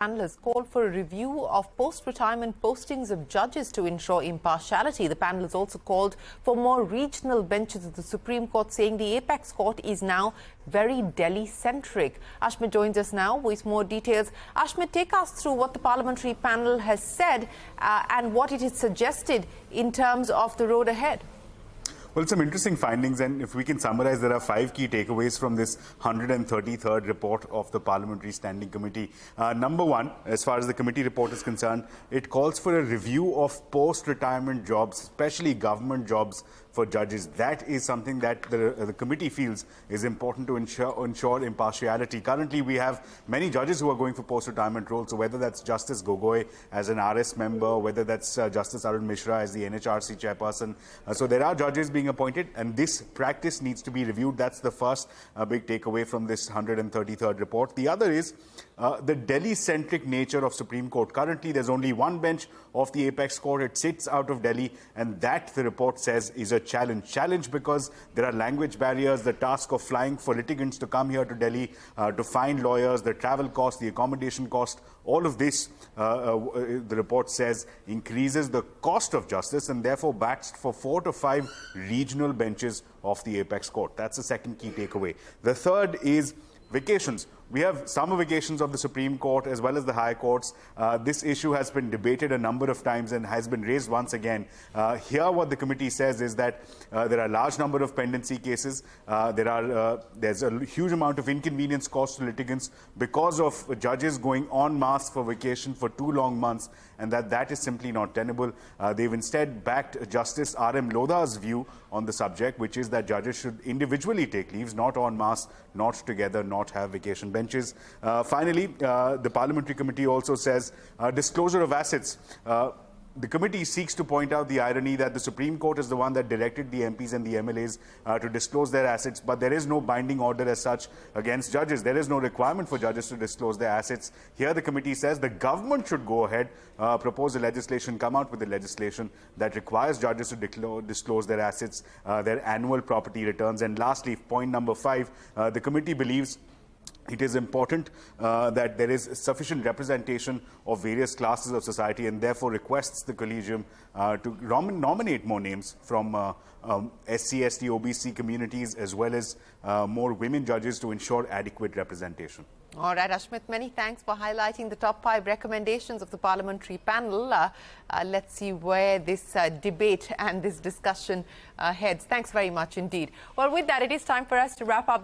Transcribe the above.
Panel has called for a review of post-retirement postings of judges to ensure impartiality. The panel has also called for more regional benches of the Supreme Court, saying the apex court is now very Delhi-centric. Ashmit joins us now with more details. Ashmit, take us through what the parliamentary panel has said and what it has suggested in terms of the road ahead. Well, some interesting findings, and if we can summarize, there are 5 key takeaways from this 133rd report of the Parliamentary Standing Committee. Number one, as far as the committee report is concerned, it calls for a review of post-retirement jobs, especially government jobs for judges. That is something that the committee feels is important to ensure impartiality. Currently, we have many judges who are going for post-retirement roles, so whether that's Justice Gogoi as an RS member, whether that's Justice Arun Mishra as the NHRC chairperson. So there are judges being appointed, and this practice needs to be reviewed. That's the first big takeaway from this 133rd report. The other is the Delhi-centric nature of Supreme Court. Currently, there's only one bench of the apex court. It sits out of Delhi, and that, the report says, is a challenge because there are language barriers, the task of flying for litigants to come here to Delhi to find lawyers, the travel cost, the accommodation cost, all of this, the report says, increases the cost of justice and therefore backs for 4 to 5 regional benches of the apex court. That's the second key takeaway. The third is vacations. We have summer vacations of the Supreme Court as well as the High Courts. This issue has been debated a number of times and has been raised once again. Here what the committee says is that there are a large number of pendency cases. There's a huge amount of inconvenience caused to litigants because of judges going en masse for vacation for 2 long months, and that is simply not tenable. They've instead backed Justice R.M. Lodha's view on the subject, which is that judges should individually take leaves, not en masse, not together, not have vacation benches. Finally, the Parliamentary Committee also says disclosure of assets. The committee seeks to point out the irony that the Supreme Court is the one that directed the MPs and the MLAs to disclose their assets, but there is no binding order as such against judges. There is no requirement for judges to disclose their assets. Here the committee says the government should go ahead, propose a legislation, come out with a legislation that requires judges to disclose their assets, their annual property returns. And lastly, point number 5, the committee believes it is important that there is sufficient representation of various classes of society, and therefore requests the collegium to nominate more names from SC, ST, OBC communities, as well as more women judges to ensure adequate representation. All right, Ashmit, many thanks for highlighting the top 5 recommendations of the parliamentary panel. Let's see where this debate and this discussion heads. Thanks very much indeed. Well, with that, it is time for us to wrap up